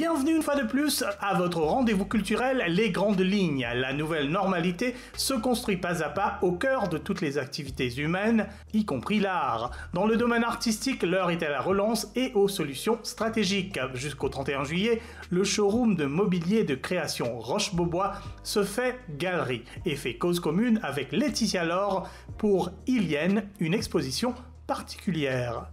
Bienvenue une fois de plus à votre rendez-vous culturel Les Grandes Lignes. La nouvelle normalité se construit pas à pas au cœur de toutes les activités humaines, y compris l'art. Dans le domaine artistique, l'heure est à la relance et aux solutions stratégiques. Jusqu'au 31 juillet, le showroom de mobilier de création Roche-Beaubois se fait galerie et fait cause commune avec Laetitia Laure pour Ilienne, une exposition particulière.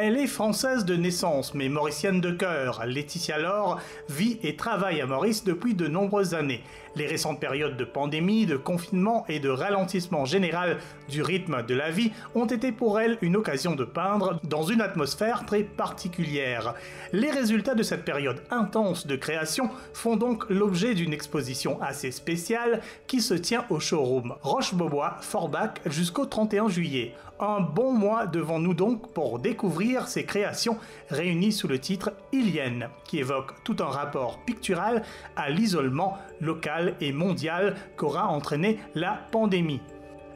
Elle est française de naissance, mais mauricienne de cœur. Laetitia Laure vit et travaille à Maurice depuis de nombreuses années. Les récentes périodes de pandémie, de confinement et de ralentissement général du rythme de la vie ont été pour elle une occasion de peindre dans une atmosphère très particulière. Les résultats de cette période intense de création font donc l'objet d'une exposition assez spéciale qui se tient au showroom Roche-Beaubois, Forbach jusqu'au 31 juillet. Un bon mois devant nous donc pour découvrir ces créations réunies sous le titre Ilienne, qui évoque tout un rapport pictural à l'isolement local et mondial qu'aura entraîné la pandémie.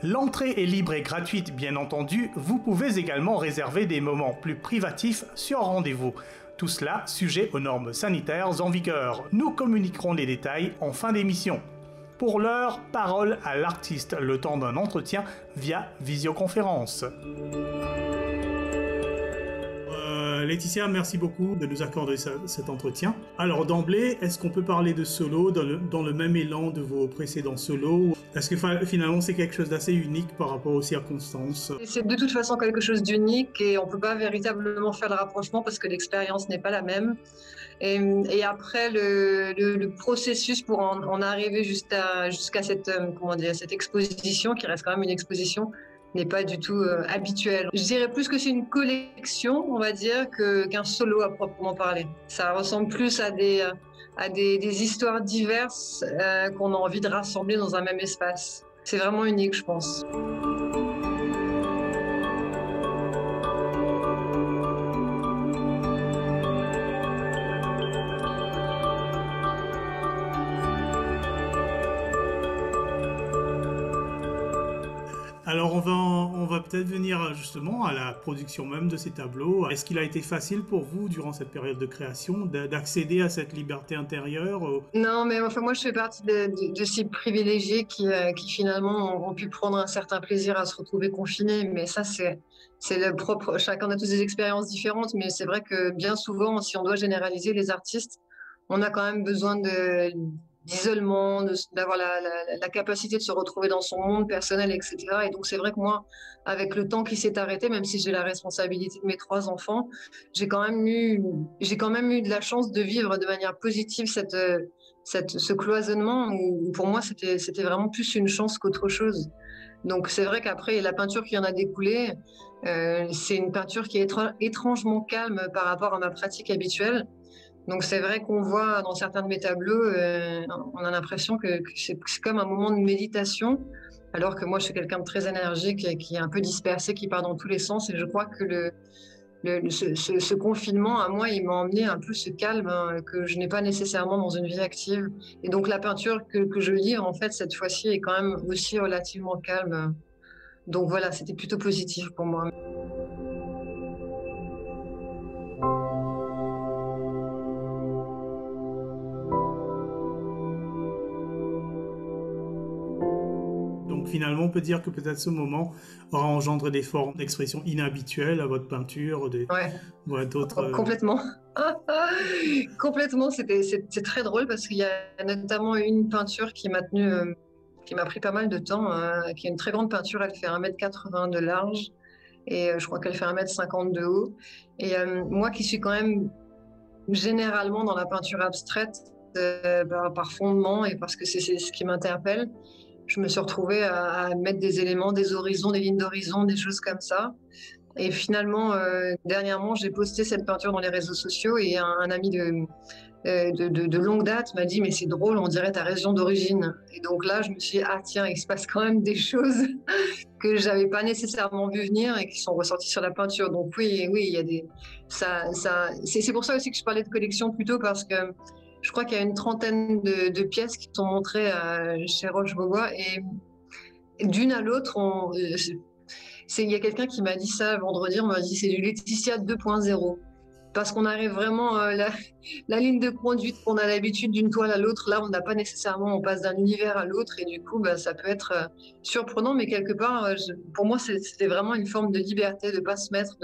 L'entrée est libre et gratuite bien entendu, vous pouvez également réserver des moments plus privatifs sur rendez-vous. Tout cela sujet aux normes sanitaires en vigueur. Nous communiquerons les détails en fin d'émission. Pour l'heure, parole à l'artiste, le temps d'un entretien via visioconférence. Laetitia, merci beaucoup de nous accorder cet entretien. Alors d'emblée, est-ce qu'on peut parler de solo dans le même élan de vos précédents solos? Est-ce que finalement c'est quelque chose d'assez unique par rapport aux circonstances? C'est de toute façon quelque chose d'unique et on ne peut pas véritablement faire le rapprochement parce que l'expérience n'est pas la même. Et après, le processus pour en arriver jusqu'à cette exposition, qui reste quand même une exposition, n'est pas du tout habituel. Je dirais plus que c'est une collection, on va dire, qu'un solo à proprement parler. Ça ressemble plus à des histoires diverses qu'on a envie de rassembler dans un même espace. C'est vraiment unique, je pense. Alors on va peut-être venir justement à la production même de ces tableaux. Est-ce qu'il a été facile pour vous durant cette période de création d'accéder à cette liberté intérieure? Non, mais enfin moi je fais partie de ces privilégiés qui finalement ont pu prendre un certain plaisir à se retrouver confinés. Mais ça c'est le propre. Chacun a tous des expériences différentes, mais c'est vrai que bien souvent, si on doit généraliser les artistes, on a quand même besoin d'isolement, d'avoir la capacité de se retrouver dans son monde personnel, etc. Et donc c'est vrai que moi, avec le temps qui s'est arrêté, même si j'ai la responsabilité de mes 3 enfants, j'ai quand même eu de la chance de vivre de manière positive ce cloisonnement où pour moi c'était vraiment plus une chance qu'autre chose. Donc c'est vrai qu'après la peinture qui en a découlé, c'est une peinture qui est étrangement calme par rapport à ma pratique habituelle. Donc c'est vrai qu'on voit dans certains de mes tableaux, on a l'impression que c'est comme un moment de méditation, alors que moi je suis quelqu'un de très énergique et qui est un peu dispersé, qui part dans tous les sens. Et je crois que ce confinement, à moi, il m'a emmené un peu ce calme que je n'ai pas nécessairement dans une vie active. Et donc la peinture que je livre, en fait, cette fois-ci, est quand même aussi relativement calme. Donc voilà, c'était plutôt positif pour moi. Finalement, on peut dire que peut-être ce moment aura engendré des formes d'expression inhabituelles à votre peinture, d'autres... Complètement. Complètement, c'est très drôle parce qu'il y a notamment une peinture qui m'a pris pas mal de temps, qui est une très grande peinture. Elle fait 1,80 m de large et je crois qu'elle fait 1,50 m de haut. Et moi qui suis quand même généralement dans la peinture abstraite par fondement et parce que c'est ce qui m'interpelle, je me suis retrouvée à mettre des éléments, des horizons, des lignes d'horizon, des choses comme ça. Et finalement, dernièrement, j'ai posté cette peinture dans les réseaux sociaux et un ami de longue date m'a dit « mais c'est drôle, on dirait ta région d'origine ». Et donc là, je me suis dit « ah tiens, il se passe quand même des choses que j'avais pas nécessairement vu venir et qui sont ressorties sur la peinture ». Donc oui, il y a c'est pour ça aussi que je parlais de collection plutôt parce que je crois qu'il y a une trentaine de pièces qui sont montrées chez Roche-Beaubois et d'une à l'autre, il y a quelqu'un qui m'a dit ça vendredi, on m'a dit c'est du Laetitia 2.0. Parce qu'on arrive vraiment, la ligne de conduite qu'on a l'habitude d'une toile à l'autre, là on n'a pas nécessairement, on passe d'un univers à l'autre et du coup bah, ça peut être surprenant, mais quelque part, pour moi c'était vraiment une forme de liberté, de ne pas se mettre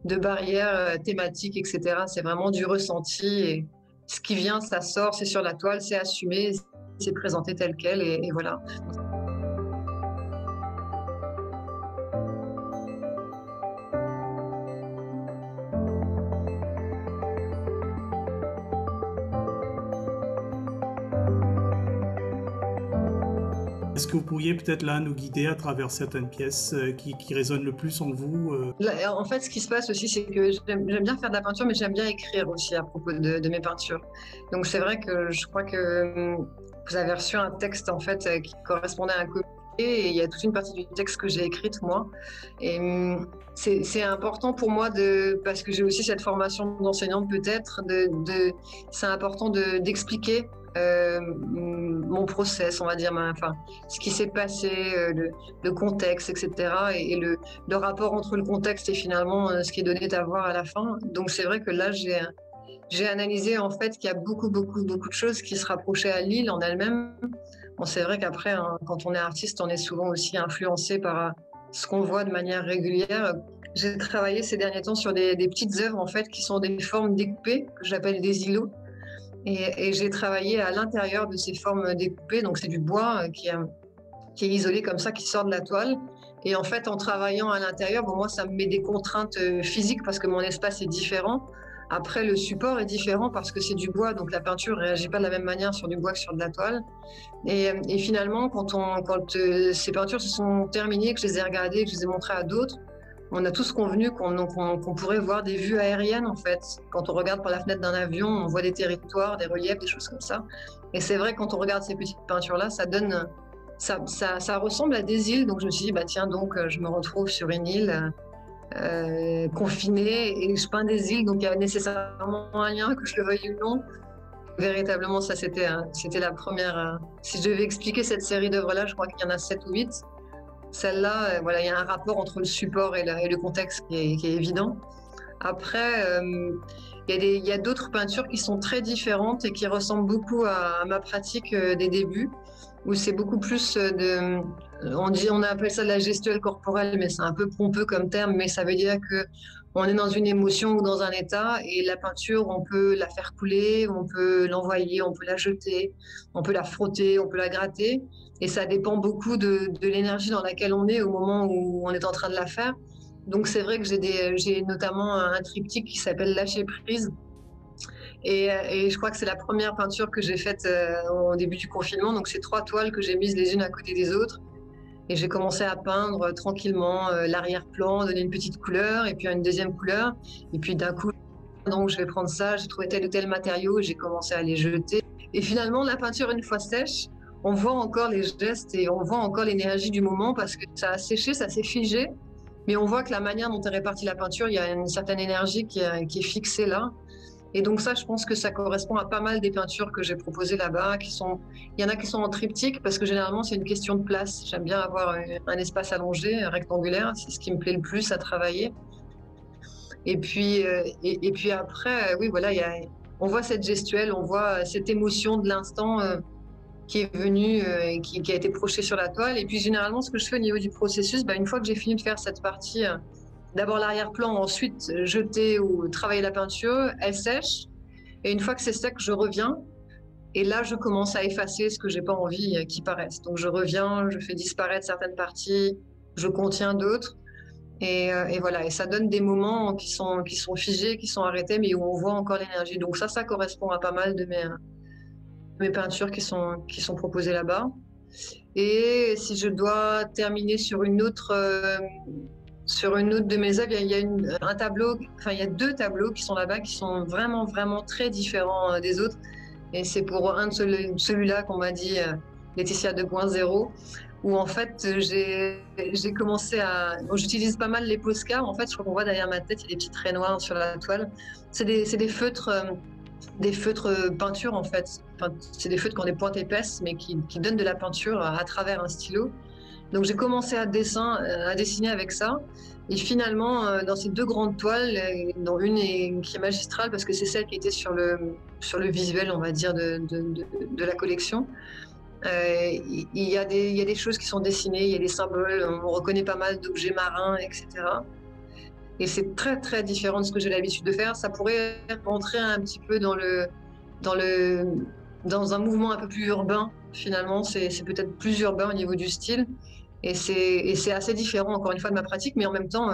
de barrières thématiques, etc. C'est vraiment du ressenti et ce qui vient, ça sort, c'est sur la toile, c'est assumé, c'est présenté tel quel et voilà. Est-ce que vous pourriez peut-être là nous guider à travers certaines pièces qui résonnent le plus en vous Là, en fait, ce qui se passe aussi, c'est que j'aime bien faire de la peinture, mais j'aime bien écrire aussi à propos de mes peintures. Donc c'est vrai que je crois que vous avez reçu un texte en fait qui correspondait à un communiqué et il y a toute une partie du texte que j'ai écrite moi. Et c'est important pour moi parce que j'ai aussi cette formation d'enseignante peut-être, c'est important d'expliquer mon process, on va dire, enfin, ce qui s'est passé, le contexte, etc. Et le rapport entre le contexte et finalement ce qui est donné à voir à la fin. Donc c'est vrai que là, j'ai analysé en fait qu'il y a beaucoup de choses qui se rapprochaient à l'île en elle-même. Bon, c'est vrai qu'après, hein, quand on est artiste, on est souvent aussi influencé par ce qu'on voit de manière régulière. J'ai travaillé ces derniers temps sur des petites œuvres en fait qui sont des formes découpées que j'appelle des îlots. Et j'ai travaillé à l'intérieur de ces formes découpées, donc c'est du bois qui est isolé comme ça, qui sort de la toile. Et en fait, en travaillant à l'intérieur, bon, moi, ça me met des contraintes physiques parce que mon espace est différent. Après, le support est différent parce que c'est du bois, donc la peinture ne réagit pas de la même manière sur du bois que sur de la toile. Et finalement, quand ces peintures se sont terminées, que je les ai regardées, que je les ai montrées à d'autres, on a tous convenu qu'on pourrait voir des vues aériennes, en fait. Quand on regarde par la fenêtre d'un avion, on voit des territoires, des reliefs, des choses comme ça. Et c'est vrai, quand on regarde ces petites peintures-là, ça ressemble à des îles. Donc je me suis dit, bah tiens, donc je me retrouve sur une île confinée et je peins des îles. Donc il y a nécessairement un lien, que je le veuille ou non. Véritablement, ça c'était la première. Si je devais expliquer cette série d'œuvres-là, je crois qu'il y en a 7 ou 8. Celle-là, voilà, il y a un rapport entre le support et le contexte qui est évident. Après, il y a d'autres peintures qui sont très différentes et qui ressemblent beaucoup à ma pratique des débuts, où c'est beaucoup plus on appelle ça de la gestuelle corporelle, mais c'est un peu pompeux comme terme, mais ça veut dire que on est dans une émotion ou dans un état, et la peinture, on peut la faire couler, on peut l'envoyer, on peut la jeter, on peut la frotter, on peut la gratter, et ça dépend beaucoup de l'énergie dans laquelle on est au moment où on est en train de la faire. Donc c'est vrai que j'ai notamment un triptyque qui s'appelle Lâcher prise. Et je crois que c'est la première peinture que j'ai faite au début du confinement. Donc c'est 3 toiles que j'ai mises les unes à côté des autres. Et j'ai commencé à peindre tranquillement l'arrière-plan, donner une petite couleur et puis une deuxième couleur. Et puis d'un coup, donc je vais prendre ça, j'ai trouvé tel ou tel matériau, j'ai commencé à les jeter. Et finalement, la peinture, une fois sèche, on voit encore les gestes et on voit encore l'énergie du moment parce que ça a séché, ça s'est figé. Mais on voit que la manière dont est répartie la peinture, il y a une certaine énergie qui est fixée là. Et donc ça, je pense que ça correspond à pas mal des peintures que j'ai proposées là-bas. Il y en a qui sont en triptyque parce que généralement, c'est une question de place. J'aime bien avoir un espace allongé, rectangulaire. C'est ce qui me plaît le plus à travailler. Et puis, et puis après, oui, voilà, on voit cette gestuelle, on voit cette émotion de l'instant qui est venue et qui a été projetée sur la toile. Et puis généralement, ce que je fais au niveau du processus, bah, une fois que j'ai fini de faire cette partie, d'abord l'arrière-plan, ensuite jeter ou travailler la peinture, elle sèche. Et une fois que c'est sec, je reviens. Et là, je commence à effacer ce que j'ai pas envie qu'il paraisse. Donc je reviens, je fais disparaître certaines parties, je contiens d'autres. Et voilà, et ça donne des moments qui sont figés, qui sont arrêtés, mais où on voit encore l'énergie. Donc ça correspond à pas mal de mes peintures qui sont proposées là-bas. Et si je dois terminer sur une autre de mes œuvres, il y a un tableau, enfin il y a 2 tableaux qui sont là-bas qui sont vraiment, vraiment très différents des autres. Et c'est pour un de celui-là qu'on m'a dit Laetitia 2.0, où en fait j'ai commencé à... Bon, j'utilise pas mal les Posca. En fait, je crois qu'on voit derrière ma tête, il y a des petits traits noirs sur la toile. C'est des feutres des feutres peinture en fait. Enfin, c'est des feutres qui ont des pointes épaisses, mais qui donnent de la peinture à travers un stylo. Donc j'ai commencé à dessiner avec ça. Et finalement, dans ces deux grandes toiles, dont qui est magistrale parce que c'est celle qui était sur le visuel, on va dire, de la collection, il y a des choses qui sont dessinées, il y a des symboles, on reconnaît pas mal d'objets marins, etc. Et c'est très, très différent de ce que j'ai l'habitude de faire. Ça pourrait rentrer un petit peu dans le, dans un mouvement un peu plus urbain, finalement. C'est peut-être plus urbain au niveau du style. Et c'est assez différent, encore une fois, de ma pratique, mais en même temps,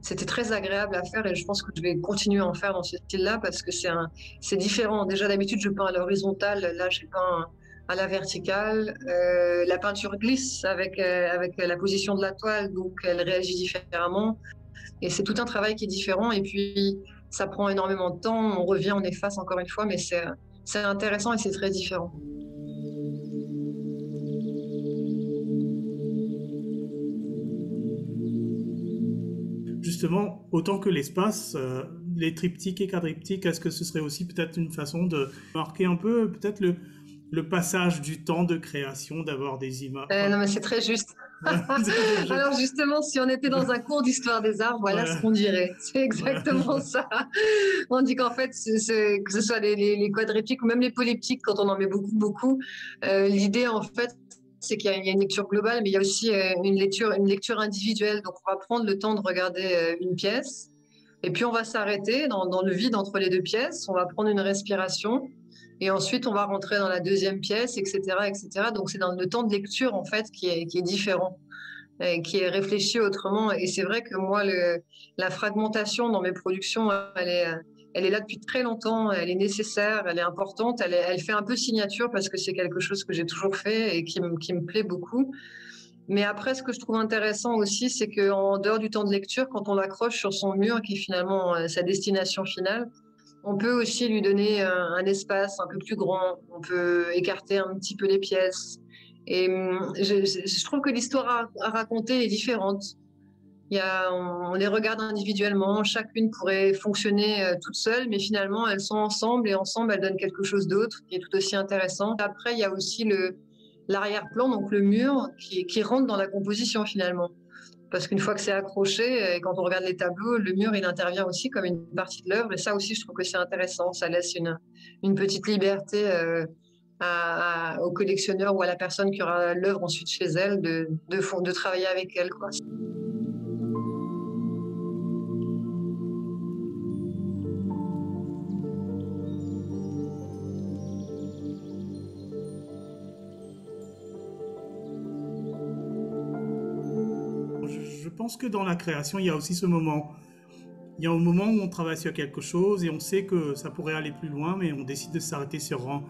c'était très agréable à faire et je pense que je vais continuer à en faire dans ce style-là parce que c'est différent. Déjà, d'habitude, je peins à l'horizontale. Là, j'ai peint à la verticale. La peinture glisse avec la position de la toile, donc elle réagit différemment. Et c'est tout un travail qui est différent. Et puis, ça prend énormément de temps. On revient, on efface encore une fois, mais c'est intéressant et c'est très différent. Justement, autant que l'espace, les triptyques et quadriptyques, est-ce que ce serait aussi peut-être une façon de marquer un peu peut-être le passage du temps de création, d'avoir des images. Non, mais c'est très juste. Alors justement, si on était dans un cours d'histoire des arts, voilà ce qu'on dirait. C'est exactement ça. On dit qu'en fait, que ce soit les quadriptyques ou même les polyptyques, quand on en met beaucoup, beaucoup, l'idée en fait, c'est qu'il y a une lecture globale, mais il y a aussi une lecture individuelle. Donc on va prendre le temps de regarder une pièce, et puis on va s'arrêter dans le vide entre les deux pièces, on va prendre une respiration, et ensuite on va rentrer dans la deuxième pièce, etc., etc. Donc c'est dans le temps de lecture en fait qui est différent, et qui est réfléchi autrement. Et c'est vrai que moi, la fragmentation dans mes productions, elle est là depuis très longtemps, elle est nécessaire, elle est importante, elle fait un peu signature parce que c'est quelque chose que j'ai toujours fait et qui me plaît beaucoup. Mais après, ce que je trouve intéressant aussi, c'est qu'en dehors du temps de lecture, quand on l'accroche sur son mur, qui est finalement sa destination finale, on peut aussi lui donner un espace un peu plus grand, on peut écarter un petit peu les pièces. Et je trouve que l'histoire à raconter est différente. On les regarde individuellement, chacune pourrait fonctionner toute seule, mais finalement elles sont ensemble et ensemble elles donnent quelque chose d'autre qui est tout aussi intéressant. Après, il y a aussi l'arrière-plan, donc le mur, qui rentre dans la composition finalement. Parce qu'une fois que c'est accroché, et quand on regarde les tableaux, le mur, il intervient aussi comme une partie de l'œuvre. Et ça aussi, je trouve que c'est intéressant. Ça laisse une petite liberté au collectionneur ou à la personne qui aura l'œuvre ensuite chez elle de travailler avec elle, quoi. Je pense que dans la création, il y a aussi ce moment. Il y a un moment où on travaille sur quelque chose et on sait que ça pourrait aller plus loin, mais on décide de s'arrêter sur un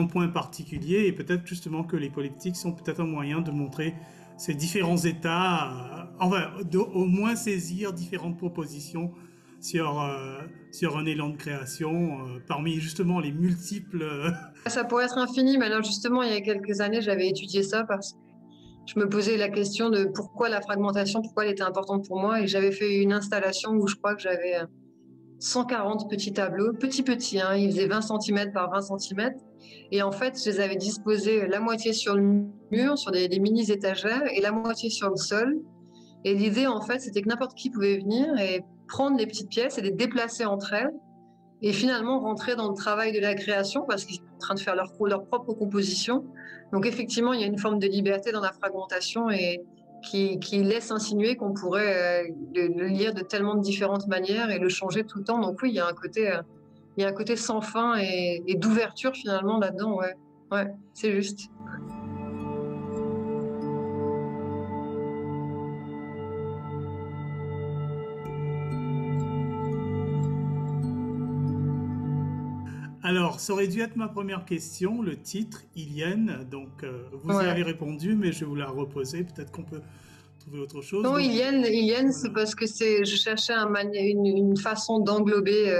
point particulier. Et peut-être justement que les politiques sont peut-être un moyen de montrer ces différents états, au moins saisir différentes propositions sur un élan de création, parmi justement les multiples. Ça pourrait être infini, mais alors justement, il y a quelques années, j'avais étudié ça parce que je me posais la question de pourquoi la fragmentation, pourquoi elle était importante pour moi. Et j'avais fait une installation où je crois que j'avais 140 petits tableaux, petits, hein, ils faisaient 20 cm par 20 cm. Et en fait, je les avais disposés la moitié sur le mur, sur des mini-étagères, et la moitié sur le sol. Et l'idée, en fait, c'était que n'importe qui pouvait venir et prendre les petites pièces et les déplacer entre elles, et finalement rentrer dans le travail de la création parce qu'ils sont en train de faire leur propre composition. Donc effectivement, il y a une forme de liberté dans la fragmentation et qui laisse insinuer qu'on pourrait le lire de tellement de différentes manières et le changer tout le temps. Donc oui, il y a un côté sans fin et d'ouverture finalement là-dedans. Ouais, ouais, c'est juste. Alors, ça aurait dû être ma première question, le titre, Ilienne. Donc, vous y Ouais. avez répondu, mais je vais vous la reposer. Peut-être qu'on peut trouver autre chose. Non, Donc, Ilienne, c'est voilà. parce que je cherchais une façon d'englober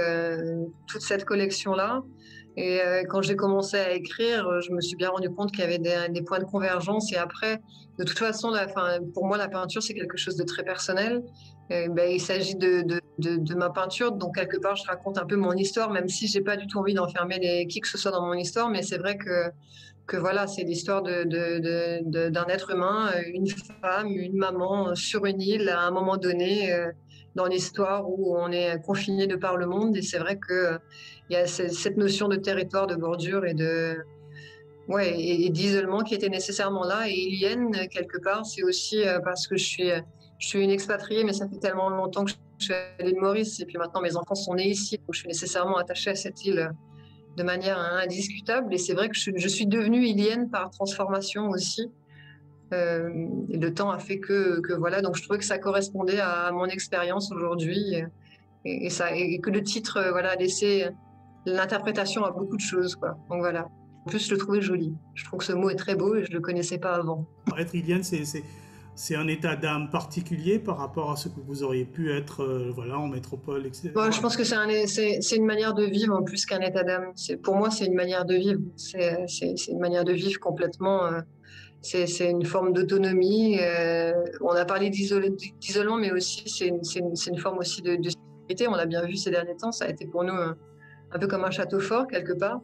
toute cette collection-là. Et quand j'ai commencé à écrire, je me suis bien rendu compte qu'il y avait des points de convergence. Et après, de toute façon, pour moi, la peinture, c'est quelque chose de très personnel. Et ben, il s'agit de ma peinture. Donc, quelque part, je raconte un peu mon histoire, même si j'ai pas du tout envie d'enfermer qui que ce soit dans mon histoire. Mais c'est vrai que voilà, c'est l'histoire d'un être humain, une femme, une maman sur une île à un moment donné dans l'histoire où on est confiné de par le monde. Et c'est vrai que il y a cette notion de territoire, de bordure ouais, et d'isolement qui était nécessairement là. Et Ilienne, quelque part, c'est aussi parce que je suis une expatriée, mais ça fait tellement longtemps que je suis à l'île Maurice. Et puis maintenant, mes enfants sont nés ici, donc je suis nécessairement attachée à cette île de manière indiscutable. Et c'est vrai que je suis devenue ilienne par transformation aussi. Et le temps a fait que voilà, donc je trouvais que ça correspondait à mon expérience aujourd'hui et que le titre voilà, a laissé l'interprétation à beaucoup de choses, quoi. Donc voilà. En plus, je le trouvais joli. Je trouve que ce mot est très beau et je ne le connaissais pas avant. Être ilienne, c'est un état d'âme particulier par rapport à ce que vous auriez pu être voilà, en métropole, etc. Bon, je pense que c'est une manière de vivre en plus qu'un état d'âme. Pour moi, c'est une manière de vivre. C'est une manière de vivre complètement. C'est une forme d'autonomie. On a parlé d'isolement, mais aussi c'est une forme aussi de sécurité. On l'a bien vu ces derniers temps. Ça a été pour nous un peu comme un château fort quelque part.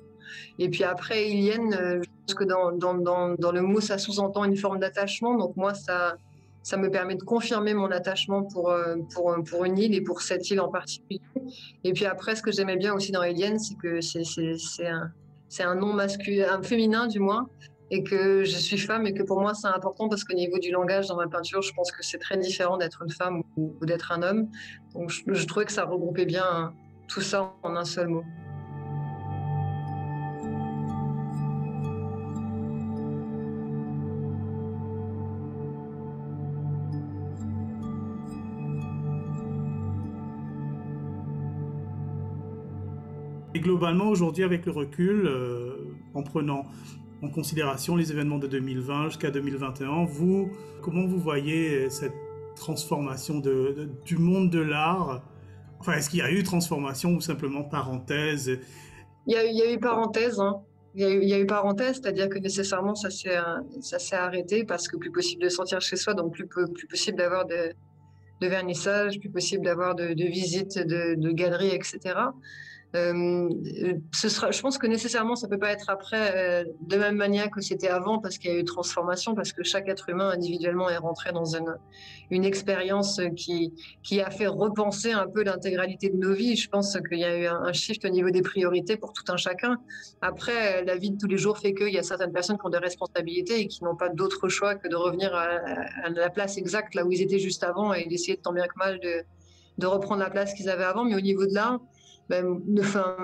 Et puis après, ilienne, je pense que dans le mot, ça sous-entend une forme d'attachement. Donc moi, ça me permet de confirmer mon attachement pour une île et pour cette île en particulier. Et puis après, ce que j'aimais bien aussi dans ilienne, c'est que c'est un nom masculin, un féminin du moins, et que je suis femme et que pour moi, c'est important parce qu'au niveau du langage dans ma peinture, je pense que c'est très différent d'être une femme ou d'être un homme. Donc je trouvais que ça regroupait bien tout ça en un seul mot. Et globalement, aujourd'hui, avec le recul, en prenant en considération les événements de 2020 jusqu'à 2021, comment vous voyez cette transformation du monde de l'art? Enfin, est-ce qu'il y a eu transformation ou simplement parenthèse? Il y a eu parenthèse, hein. Il y a eu parenthèse, c'est-à-dire que nécessairement ça s'est arrêté parce que plus possible de sortir chez soi, donc plus possible d'avoir de vernissage, plus possible d'avoir de visites de galeries, etc. Je pense que nécessairement, ça peut pas être après de même manière que c'était avant, parce qu'il y a eu transformation, parce que chaque être humain individuellement est rentré dans une expérience qui a fait repenser un peu l'intégralité de nos vies. Je pense qu'il y a eu un shift au niveau des priorités pour tout un chacun. Après, la vie de tous les jours fait qu'il y a certaines personnes qui ont des responsabilités et qui n'ont pas d'autre choix que de revenir à la place exacte, là où ils étaient juste avant, et d'essayer de tant bien que mal de reprendre la place qu'ils avaient avant. Mais au niveau de l'art, ben, enfin,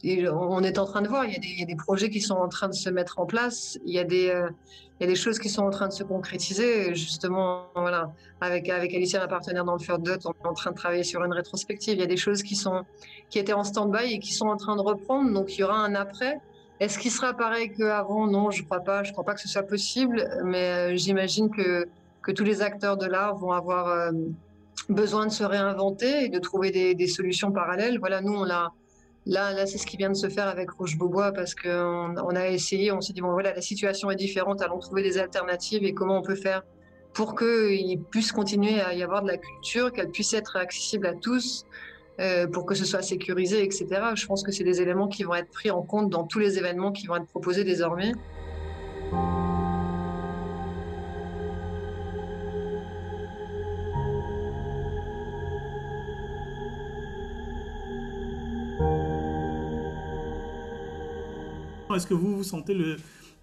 on est en train de voir, il y a des projets qui sont en train de se mettre en place, il y a des choses qui sont en train de se concrétiser. Justement, voilà, avec Alicia, ma partenaire dans le Fur Dot, on est en train de travailler sur une rétrospective. Il y a des choses qui étaient en stand-by et qui sont en train de reprendre. Donc, il y aura un après. Est-ce qu'il sera pareil qu'avant? Non, je crois pas. Je crois pas que ce soit possible. Mais j'imagine que tous les acteurs de l'art vont avoir besoin de se réinventer et de trouver des solutions parallèles. Voilà, nous, là, c'est ce qui vient de se faire avec Roche-Beaubois parce qu'on a essayé, on s'est dit, bon, voilà, la situation est différente, allons trouver des alternatives et comment on peut faire pour qu'il puisse continuer à y avoir de la culture, qu'elle puisse être accessible à tous, pour que ce soit sécurisé, etc. Je pense que c'est des éléments qui vont être pris en compte dans tous les événements qui vont être proposés désormais. Est-ce que vous sentez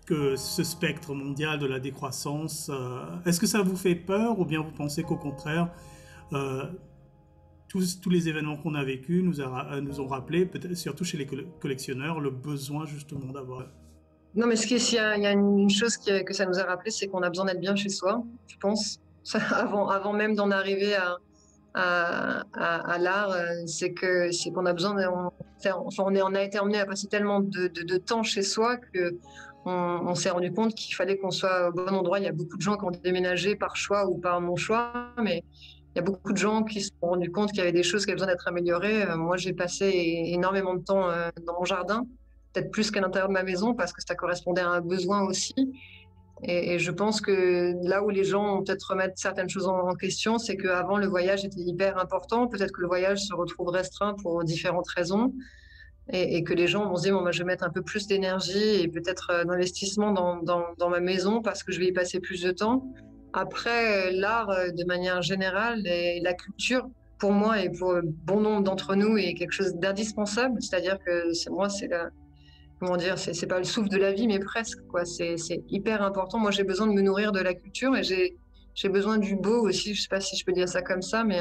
que ce spectre mondial de la décroissance, est-ce que ça vous fait peur ou bien vous pensez qu'au contraire, euh, tous les événements qu'on a vécus nous ont rappelé, peut-être surtout chez les collectionneurs, le besoin justement d'avoir... Non, mais il y a une chose que ça nous a rappelé, c'est qu'on a besoin d'être bien chez soi, je pense. Ça, avant même d'en arriver à l'art, c'est qu'on a besoin on a été emmené à passer tellement de temps chez soi que on s'est rendu compte qu'il fallait qu'on soit au bon endroit. Il y a beaucoup de gens qui ont déménagé par choix ou par non choix, mais il y a beaucoup de gens qui se sont rendus compte qu'il y avait des choses qui avaient besoin d'être améliorées. Moi, j'ai passé énormément de temps dans mon jardin, peut-être plus qu'à l'intérieur de ma maison, parce que ça correspondait à un besoin aussi. Et je pense que là où les gens vont peut-être remettre certaines choses en question, c'est qu'avant, le voyage était hyper important. Peut-être que le voyage se retrouve restreint pour différentes raisons et que les gens vont se dire, bon, bah, je vais mettre un peu plus d'énergie et peut-être d'investissement dans ma maison parce que je vais y passer plus de temps. Après, l'art, de manière générale, et la culture, pour moi et pour bon nombre d'entre nous, est quelque chose d'indispensable. C'est-à-dire que moi, c'est comment dire, c'est pas le souffle de la vie, mais presque, quoi. C'est hyper important. Moi, j'ai besoin de me nourrir de la culture et j'ai besoin du beau aussi. Je sais pas si je peux dire ça comme ça, mais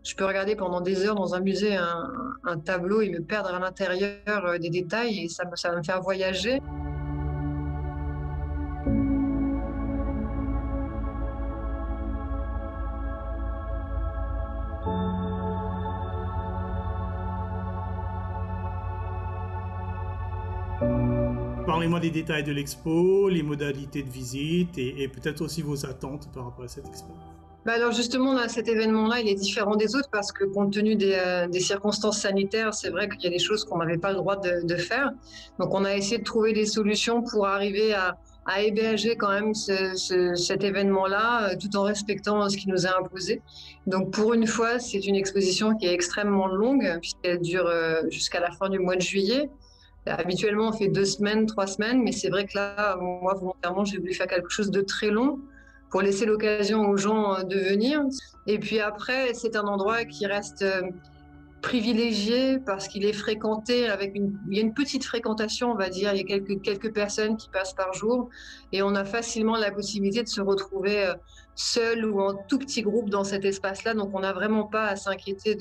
je peux regarder pendant des heures dans un musée un tableau et me perdre à l'intérieur des détails et ça va me faire voyager. Parlez-moi des détails de l'expo, les modalités de visite et peut-être aussi vos attentes par rapport à cette expo. Bah alors justement, là, cet événement-là, il est différent des autres parce que compte tenu des circonstances sanitaires, c'est vrai qu'il y a des choses qu'on n'avait pas le droit de faire. Donc on a essayé de trouver des solutions pour arriver à héberger quand même cet événement-là, tout en respectant ce qui nous est imposé. Donc pour une fois, c'est une exposition qui est extrêmement longue puisqu'elle dure jusqu'à la fin du mois de juillet. Habituellement, on fait 2 semaines, 3 semaines, mais c'est vrai que là, moi, volontairement, j'ai voulu faire quelque chose de très long pour laisser l'occasion aux gens de venir. Et puis après, c'est un endroit qui reste privilégié parce qu'il est fréquenté il y a une petite fréquentation, on va dire. Il y a quelques personnes qui passent par jour et on a facilement la possibilité de se retrouver seul ou en tout petit groupe dans cet espace-là. Donc, on n'a vraiment pas à s'inquiéter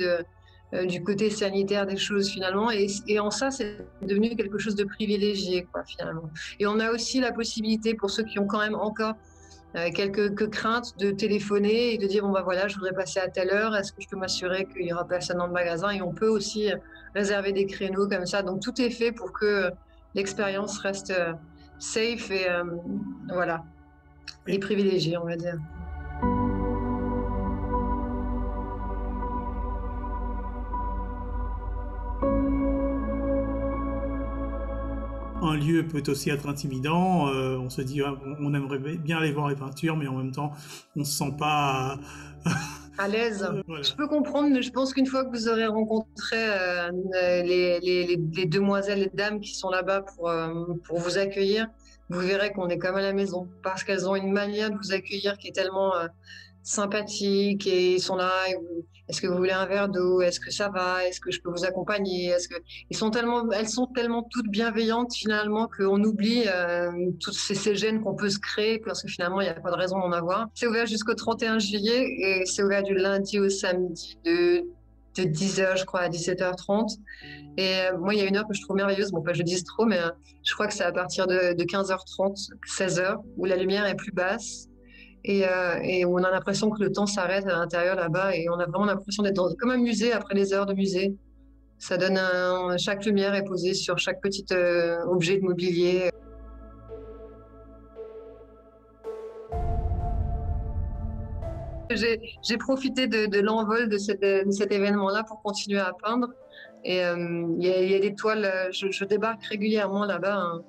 du côté sanitaire des choses finalement et en ça c'est devenu quelque chose de privilégié quoi finalement. Et on a aussi la possibilité pour ceux qui ont quand même encore quelques craintes de téléphoner et de dire bon bah voilà je voudrais passer à telle heure, est-ce que je peux m'assurer qu'il y aura personne dans le magasin, et on peut aussi réserver des créneaux comme ça, donc tout est fait pour que l'expérience reste safe et voilà, et privilégiée on va dire. Un lieu peut aussi être intimidant. On se dit, on aimerait bien aller voir les peintures, mais en même temps, on se sent pas à l'aise. Voilà. Je peux comprendre, mais je pense qu'une fois que vous aurez rencontré les demoiselles et dames qui sont là-bas pour vous accueillir, vous verrez qu'on est comme à la maison, parce qu'elles ont une manière de vous accueillir qui est tellement sympathique, et ils sont là. Est-ce que vous voulez un verre d'eau? Est-ce que ça va? Est-ce que je peux vous accompagner? Elles sont tellement toutes bienveillantes finalement qu'on oublie toutes ces gênes qu'on peut se créer parce que finalement il n'y a pas de raison d'en avoir. C'est ouvert jusqu'au 31 juillet et c'est ouvert du lundi au samedi de 10h je crois à 17h30. Et moi il y a une heure que je trouve merveilleuse, bon pas je dis trop, mais je crois que c'est à partir de 15h30, 16h où la lumière est plus basse. Et on a l'impression que le temps s'arrête à l'intérieur là-bas et on a vraiment l'impression d'être comme un musée après les heures de musée. Ça donne chaque lumière est posée sur chaque petit objet de mobilier. J'ai profité de l'envol de cet événement-là pour continuer à peindre. Et il y a des toiles, je débarque régulièrement là-bas, hein,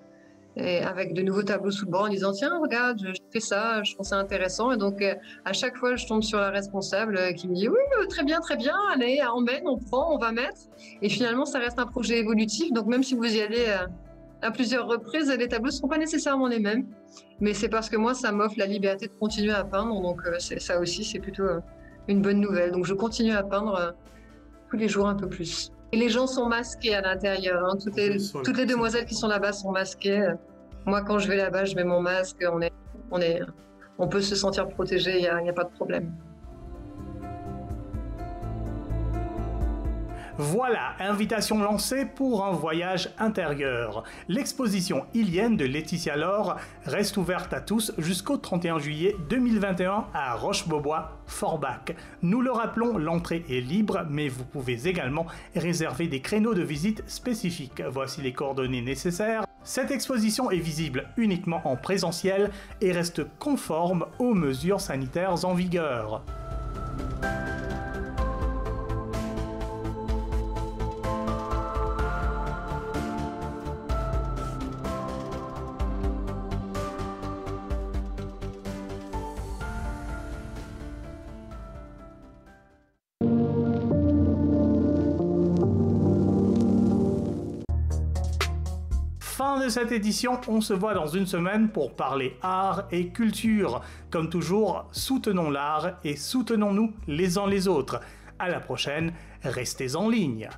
et avec de nouveaux tableaux sous le bras en disant tiens regarde je fais ça, je trouve ça intéressant, et donc à chaque fois je tombe sur la responsable qui me dit oui très bien allez emmène, on prend, on va mettre, et finalement ça reste un projet évolutif, donc même si vous y allez à plusieurs reprises, les tableaux ne seront pas nécessairement les mêmes, mais c'est parce que moi ça m'offre la liberté de continuer à peindre, donc ça aussi c'est plutôt une bonne nouvelle, donc je continue à peindre tous les jours un peu plus. Et les gens sont masqués à l'intérieur, hein. Toutes les demoiselles qui sont là-bas sont masquées. Moi, quand je vais là-bas, je mets mon masque. On peut se sentir protégé, il n'y a pas de problème. Voilà, invitation lancée pour un voyage intérieur. L'exposition Ilienne de Laetitia Laure reste ouverte à tous jusqu'au 31 juillet 2021 à Roche-Beaubois-Forbach. Nous le rappelons, l'entrée est libre, mais vous pouvez également réserver des créneaux de visite spécifiques. Voici les coordonnées nécessaires. Cette exposition est visible uniquement en présentiel et reste conforme aux mesures sanitaires en vigueur. fin de cette édition, on se voit dans une semaine pour parler art et culture. Comme toujours, soutenons l'art et soutenons-nous les uns les autres. À la prochaine, restez en ligne.